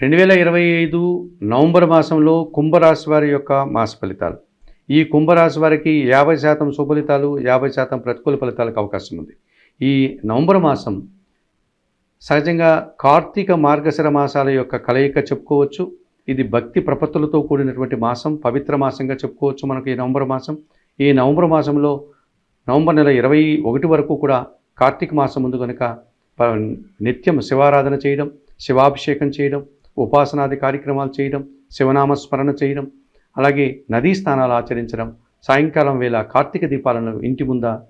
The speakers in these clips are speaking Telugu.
2025 నవంబర్ మాసంలో కుంభరాశి వారి యొక్క మాస ఫలితాలు. ఈ కుంభరాశి వారికి 50% శుభఫలితాలు, 50% ప్రతికూల ఫలితాలకు అవకాశం ఉంది. ఈ నవంబర్ మాసం సహజంగా కార్తీక మార్గశిర మాసాల యొక్క కలయిక చెప్పుకోవచ్చు. ఇది భక్తి ప్రపత్తులతో కూడినటువంటి మాసం, పవిత్ర మాసంగా చెప్పుకోవచ్చు మనకు ఈ నవంబర్ మాసం. ఈ నవంబర్ మాసంలో నవంబర్ నెల 21 వరకు కూడా కార్తీక మాసం ముందు కనుక నిత్యం శివారాధన చేయడం, శివాభిషేకం చేయడం, ఉపాసనాది కార్యక్రమాలు చేయడం, శివనామస్మరణ చేయడం, అలాగే నదీ స్నానాలు ఆచరించడం, సాయంకాలం వేళ కార్తీక దీపాలను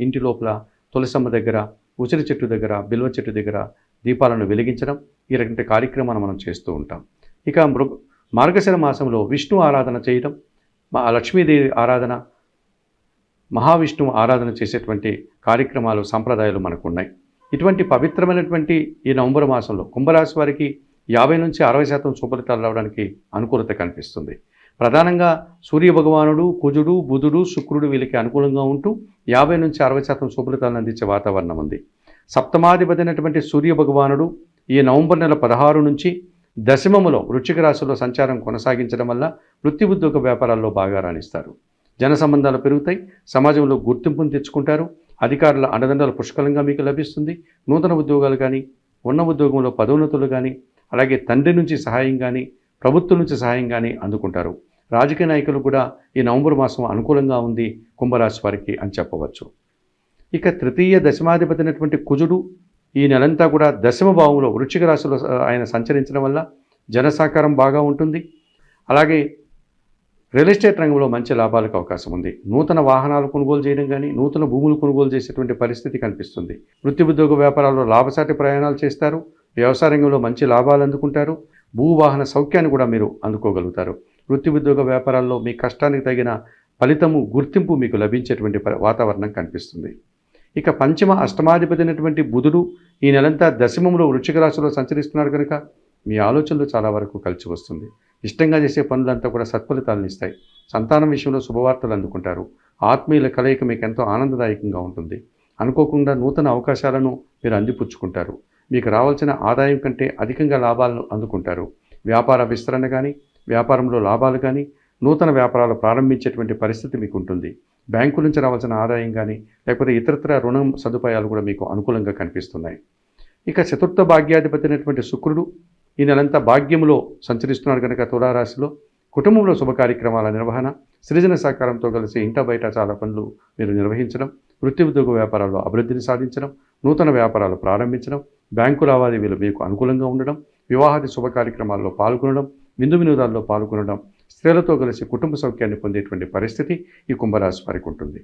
ఇంటి లోపల తులసమ్మ దగ్గర, ఉసిరి చెట్టు దగ్గర, బిల్వ చెట్టు దగ్గర దీపాలను వెలిగించడం, ఈ రకమైన కార్యక్రమాన్ని మనం చేస్తూ ఉంటాం. ఇక మార్గశిర మాసంలో విష్ణు ఆరాధన చేయడం, లక్ష్మీదేవి ఆరాధన, మహావిష్ణువు ఆరాధన చేసేటువంటి కార్యక్రమాలు, సంప్రదాయాలు మనకు ఉన్నాయి. ఇటువంటి పవిత్రమైనటువంటి ఈ నవంబర్ మాసంలో కుంభరాశి వారికి 50 నుంచి 60% శుభఫలితాలు రావడానికి అనుకూలత కనిపిస్తుంది. ప్రధానంగా సూర్య భగవానుడు, కుజుడు, బుధుడు, శుక్రుడు వీళ్ళకి అనుకూలంగా ఉంటూ 50 నుంచి 60% శుభఫలితాలను అందించే వాతావరణం ఉంది. సప్తమాధిపతి అయినటువంటి సూర్య భగవానుడు ఈ నవంబర్ నెల 16 నుంచి దశమములో వృశ్చిక రాశిలో సంచారం కొనసాగించడం వల్ల వృత్తి ఉద్యోగ వ్యాపారాల్లో బాగా రాణిస్తారు. జన సంబంధాలు పెరుగుతాయి, సమాజంలో గుర్తింపును తెచ్చుకుంటారు, అధికారుల అండదండలు పుష్కలంగా మీకు లభిస్తుంది. నూతన ఉద్యోగాలు కానీ, ఉన్న ఉద్యోగంలో పదోన్నతులు కానీ, అలాగే తండ్రి నుంచి సహాయం కానీ, ప్రభుత్వం నుంచి సహాయం కానీ అందుకుంటారు. రాజకీయ నాయకులు కూడా ఈ నవంబర్ మాసం అనుకూలంగా ఉంది కుంభరాశి వారికి అని చెప్పవచ్చు. ఇక తృతీయ దశమాధిపతి అయినటువంటి కుజుడు ఈ నెలంతా కూడా దశమ భావంలో వృశ్చిక రాశిలో ఆయన సంచరించడం వల్ల జన సహకారం బాగా ఉంటుంది. అలాగే రియల్ ఎస్టేట్ రంగంలో మంచి లాభాలకు అవకాశం ఉంది. నూతన వాహనాలు కొనుగోలు చేయడం కానీ, నూతన భూములు కొనుగోలు చేసేటువంటి పరిస్థితి కనిపిస్తుంది. వృత్తి ఉద్యోగ వ్యాపారాల్లో లాభసాటి ప్రయాణాలు చేస్తారు. వ్యవసాయ రంగంలో మంచి లాభాలు అందుకుంటారు. భూవాహన సౌఖ్యాన్ని కూడా మీరు అందుకోగలుగుతారు. వృత్తి ఉద్యోగ వ్యాపారాల్లో మీ కష్టానికి తగిన ఫలితము, గుర్తింపు మీకు లభించేటువంటి వాతావరణం కనిపిస్తుంది. ఇక పంచమ అష్టమాధిపతి అయినటువంటి బుధుడు ఈ నెలంతా దశమంలో వృశ్చిక రాశిలో సంచరిస్తున్నాడు కనుక మీ ఆలోచనలు చాలా వరకు కలిసి వస్తుంది. ఇష్టంగా చేసే పనులంతా కూడా సత్ఫలితాలను ఇస్తాయి. సంతానం విషయంలో శుభవార్తలు అందుకుంటారు. ఆత్మీయుల కలయిక మీకు ఎంతో ఆనందదాయకంగా ఉంటుంది. అనుకోకుండా నూతన అవకాశాలను మీరు అందిపుచ్చుకుంటారు. మీకు రావాల్సిన ఆదాయం కంటే అధికంగా లాభాలను అందుకుంటారు. వ్యాపార విస్తరణ కానీ, వ్యాపారంలో లాభాలు కానీ, నూతన వ్యాపారాలు ప్రారంభించేటువంటి పరిస్థితి మీకు ఉంటుంది. బ్యాంకు నుంచి రావాల్సిన ఆదాయం కానీ, లేకపోతే ఇతరత్ర రుణం సదుపాయాలు కూడా మీకు అనుకూలంగా కనిపిస్తున్నాయి. ఇక చతుర్థ భాగ్యాధిపతి అయినటువంటి శుక్రుడు ఈ నెలంతా భాగ్యంలో సంచరిస్తున్నాడు కనుక తులారాశిలో కుటుంబంలో శుభ కార్యక్రమాల నిర్వహణ, సృజన సహకారంతో కలిసి ఇంట బయట చాలా పనులు మీరు నిర్వహించడం, వృత్తి ఉద్యోగ వ్యాపారాల్లో అభివృద్ధిని సాధించడం, నూతన వ్యాపారాలు ప్రారంభించడం, బ్యాంకు లావాదేవీలు మీకు అనుకూలంగా ఉండడం, వివాహాది శుభ కార్యక్రమాల్లో పాల్గొనడం, విందు వినోదాల్లో పాల్గొనడం, స్త్రీలతో కలిసి కుటుంబ సౌఖ్యాన్ని పొందేటువంటి పరిస్థితి ఈ కుంభరాశి వారికి ఉంటుంది.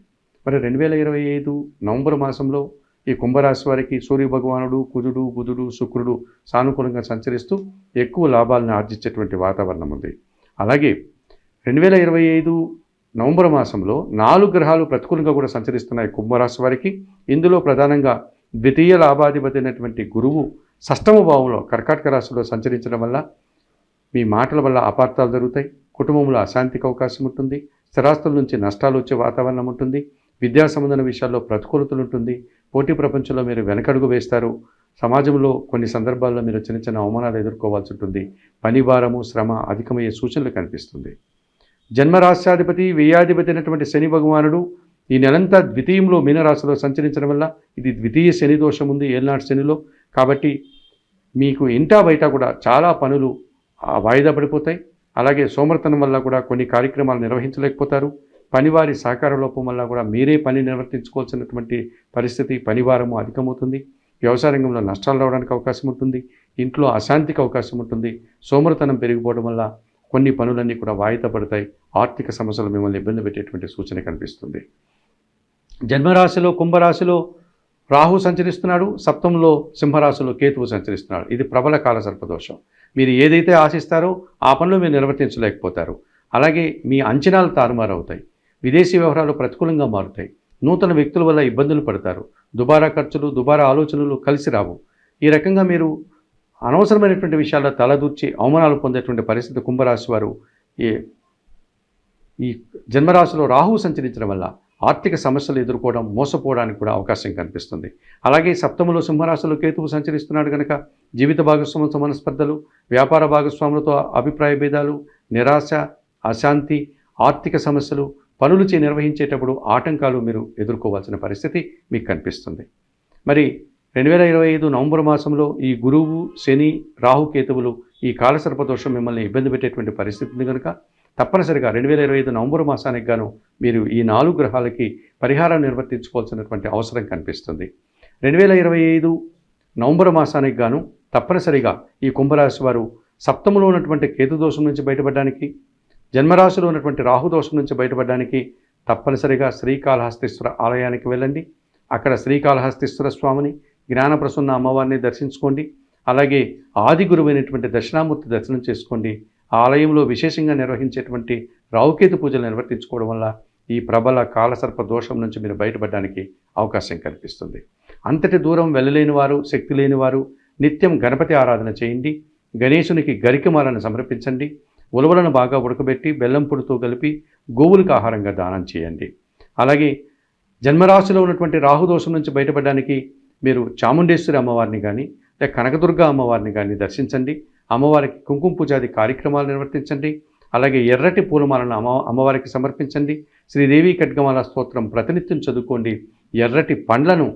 మరి 2025 నవంబర్ మాసంలో ఈ కుంభరాశి వారికి సూర్య భగవానుడు, కుజుడు, బుధుడు, శుక్రుడు సానుకూలంగా సంచరిస్తూ ఎక్కువ లాభాలను ఆర్జించేటువంటి వాతావరణం ఉంది. అలాగే 2025 నవంబర్ మాసంలో 4 గ్రహాలు ప్రతికూలంగా కూడా సంచరిస్తున్నాయి కుంభరాశి వారికి. ఇందులో ప్రధానంగా ద్వితీయ లాభాధిపతి అయినటువంటి గురువు షష్టమ భావంలో కర్కాటక రాశిలో సంచరించడం వల్ల మీ మాటల వల్ల అపార్థాలు జరుగుతాయి. కుటుంబంలో అశాంతికి అవకాశం ఉంటుంది. స్థిరాస్తుల నుంచి నష్టాలు వచ్చే వాతావరణం ఉంటుంది. విద్యా సంబంధమైన విషయాల్లో ప్రతికూలతలు ఉంటుంది. పోటీ ప్రపంచంలో మీరు వెనకడుగు వేస్తారు. సమాజంలో కొన్ని సందర్భాల్లో మీరు చిన్న చిన్న అవమానాలు ఎదుర్కోవాల్సి ఉంటుంది. పని భారము, శ్రమ అధికమయ్యే సూచనలు కనిపిస్తుంది. జన్మరాశ్యాధిపతి, వ్యయాధిపతి అయినటువంటి శని భగవానుడు ఈ నెలంతా ద్వితీయంలో మీనరాశిలో సంచరించడం వల్ల ఇది ద్వితీయ శని దోషం ఉంది ఏళ్ళనాటి శనిలో. కాబట్టి మీకు ఇంటా బయట కూడా చాలా పనులు వాయిదా పడిపోతాయి. అలాగే సోమర్తనం వల్ల కూడా కొన్ని కార్యక్రమాలు నిర్వహించలేకపోతారు. పనివారి సహకార లోపం వల్ల కూడా మీరే పని నిర్వర్తించుకోవాల్సినటువంటి పరిస్థితి, పనివారము అధికమవుతుంది. వ్యవసాయ రంగంలో నష్టాలు రావడానికి అవకాశం ఉంటుంది. ఇంట్లో అశాంతికి అవకాశం ఉంటుంది. సోమరితనం పెరిగిపోవడం వల్ల కొన్ని పనులన్నీ కూడా వాయిదా పడతాయి. ఆర్థిక సమస్యలు మిమ్మల్ని ఇబ్బంది పెట్టేటువంటి సూచన కనిపిస్తుంది. జన్మరాశిలో కుంభరాశిలో రాహు సంచరిస్తున్నాడు. సప్తంలో సింహరాశిలో కేతువు సంచరిస్తున్నాడు. ఇది ప్రబల కాల సర్పదోషం. మీరు ఏదైతే ఆశిస్తారో ఆ పనులు మీరు నిర్వర్తించలేకపోతారు. అలాగే మీ అంచనాలు తారుమారవుతాయి. విదేశీ వ్యవహారాలు ప్రతికూలంగా మారుతాయి. నూతన వ్యక్తుల వల్ల ఇబ్బందులు పడతారు. దుబారా ఖర్చులు, దుబారా ఆలోచనలు కలిసి రావు. ఈ రకంగా మీరు అనవసరమైనటువంటి విషయాల్లో తలదూర్చి అవమానాలు పొందేటువంటి పరిస్థితి కుంభరాశి వారు ఈ జన్మరాశిలో రాహువు సంచరించడం వల్ల ఆర్థిక సమస్యలు ఎదుర్కోవడం, మోసపోవడానికి కూడా అవకాశం కనిపిస్తుంది. అలాగే సప్తమలో సింహరాశిలో కేతువు సంచరిస్తున్నాడు కనుక జీవిత భాగస్వాములతో మనస్పర్ధలు, వ్యాపార భాగస్వాములతో అభిప్రాయ భేదాలు, నిరాశ, అశాంతి, ఆర్థిక సమస్యలు, పనులు నిర్వహించేటప్పుడు ఆటంకాలు మీరు ఎదుర్కోవాల్సిన పరిస్థితి మీకు కనిపిస్తుంది. మరి 2025 నవంబర్ మాసంలో ఈ గురువు, శని, రాహుకేతువులు ఈ కాలసర్ప దోషం మిమ్మల్ని ఇబ్బంది పెట్టేటువంటి పరిస్థితి ఉంది కనుక తప్పనిసరిగా 2025 నవంబర్ మాసానికి గాను మీరు ఈ 4 గ్రహాలకి పరిహారం నిర్వర్తించుకోవాల్సినటువంటి అవసరం కనిపిస్తుంది. 2025 నవంబర్ మాసానికి గాను తప్పనిసరిగా ఈ కుంభరాశి వారు సప్తములో ఉన్నటువంటి కేతు దోషం నుంచి బయటపడడానికి, జన్మరాశిలో ఉన్నటువంటి రాహుదోషం నుంచి బయటపడడానికి తప్పనిసరిగా శ్రీకాళహస్తీశ్వర ఆలయానికి వెళ్ళండి. అక్కడ శ్రీకాళహస్తీశ్వర స్వామిని, జ్ఞానప్రసన్న అమ్మవారిని దర్శించుకోండి. అలాగే ఆది గురువైనటువంటి దక్షిణామూర్తి దర్శనం చేసుకోండి. ఆ ఆలయంలో విశేషంగా నిర్వహించేటువంటి రావుకేతు పూజలు నిర్వర్తించుకోవడం వల్ల ఈ ప్రబల కాలసర్ప దోషం నుంచి మీరు బయటపడడానికి అవకాశం కనిపిస్తుంది. అంతటి దూరం వెళ్ళలేని వారు, శక్తి లేని వారు నిత్యం గణపతి ఆరాధన చేయండి. గణేశునికి గరికమాలను సమర్పించండి. ఉలవలను బాగా ఉడకబెట్టి బెల్లం పొడితో కలిపి గోవులకు ఆహారంగా దానం చేయండి. అలాగే జన్మరాశిలో ఉన్నటువంటి రాహుదోషం నుంచి బయటపడడానికి మీరు చాముండేశ్వరి అమ్మవారిని కానీ లేక కనకదుర్గ అమ్మవారిని కానీ దర్శించండి. అమ్మవారికి కుంకుమ పూజాది కార్యక్రమాలు నిర్వర్తించండి. అలాగే ఎర్రటి పూలమాలను అమ్మవారికి సమర్పించండి. శ్రీదేవి ఖడ్గమాల స్తోత్రం ప్రతినిత్యం చదువుకోండి. ఎర్రటి పండ్లను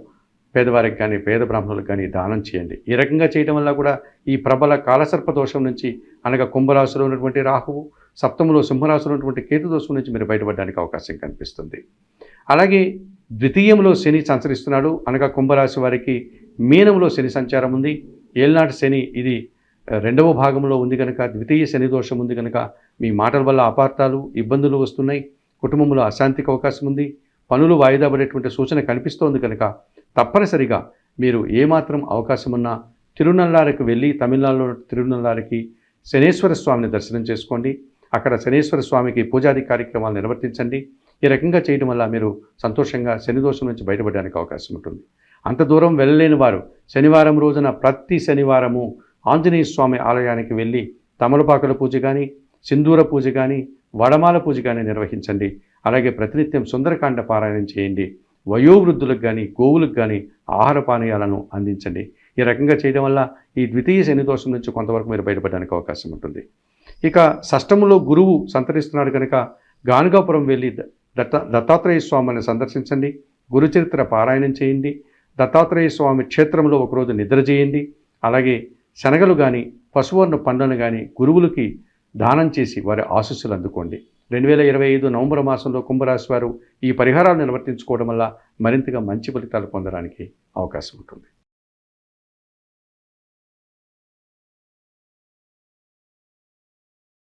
పేదవారికి కానీ పేద బ్రాహ్మణులకు కానీ దానం చేయండి. ఈ రకంగా చేయడం వల్ల కూడా ఈ ప్రబల కాలసర్ప దోషం నుంచి, అనగా కుంభరాశిలో ఉన్నటువంటి రాహువు, సప్తములో సింహరాశిలో ఉన్నటువంటి కేతు దోషం నుంచి మీరు బయటపడడానికి అవకాశం కనిపిస్తుంది. అలాగే ద్వితీయంలో శని సంచరిస్తున్నాడు, అనగా కుంభరాశి వారికి మీనంలో శని సంచారం ఉంది. ఏళ్ళనాటి శని ఇది 2వ భాగంలో ఉంది కనుక ద్వితీయ శని దోషం ఉంది కనుక మీ మాటల వల్ల అపార్థాలు, ఇబ్బందులు వస్తున్నాయి. కుటుంబంలో అశాంతికి అవకాశం ఉంది. పనులు వాయిదా పడేటువంటి సూచన కనిపిస్తోంది కనుక తప్పనిసరిగా మీరు ఏమాత్రం అవకాశం ఉన్నా తిరునల్లారికి వెళ్ళి, తమిళనాడులో తిరునల్లారికి శనేశ్వర స్వామిని దర్శనం చేసుకోండి. అక్కడ శనేశ్వర స్వామికి పూజాది కార్యక్రమాలు నిర్వర్తించండి. ఈ రకంగా చేయడం వల్ల మీరు సంతోషంగా శని దోషం నుంచి బయటపడడానికి అవకాశం ఉంటుంది. అంత దూరం వెళ్ళలేని వారు శనివారం రోజున ప్రతి శనివారము ఆంజనేయ స్వామి ఆలయానికి వెళ్ళి తమలపాకుల పూజ కానీ, సింధూర పూజ కానీ, వడమాల పూజ కానీ నిర్వహించండి. అలాగే ప్రతినిత్యం సుందరకాండ పారాయణం చేయండి. వయోవృద్ధులకు కానీ, గోవులకు కానీ ఆహార పానీయాలను అందించండి. ఈ రకంగా చేయడం వల్ల ఈ ద్వితీయ శని దోషం నుంచి కొంతవరకు మీరు బయటపడడానికి అవకాశం ఉంటుంది. ఇక షష్టములో గురువు సంతరిస్తున్నాడు కనుక గానుగాపురం వెళ్ళి దత్తాత్రేయ స్వామిని సందర్శించండి. గురుచరిత్ర పారాయణం చేయండి. దత్తాత్రేయ స్వామి క్షేత్రంలో ఒకరోజు నిద్ర చేయండి. అలాగే శనగలు కానీ, పశువర్ణ పండ్లను కానీ గురువులకి దానం చేసి వారి ఆశీస్సులు అందుకోండి. 2025 నవంబర్ మాసంలో కుంభరాశి వారు ఈ పరిహారాలు నిర్వర్తించుకోవడం వల్ల మరింతగా మంచి ఫలితాలు పొందడానికి అవకాశం ఉంటుంది.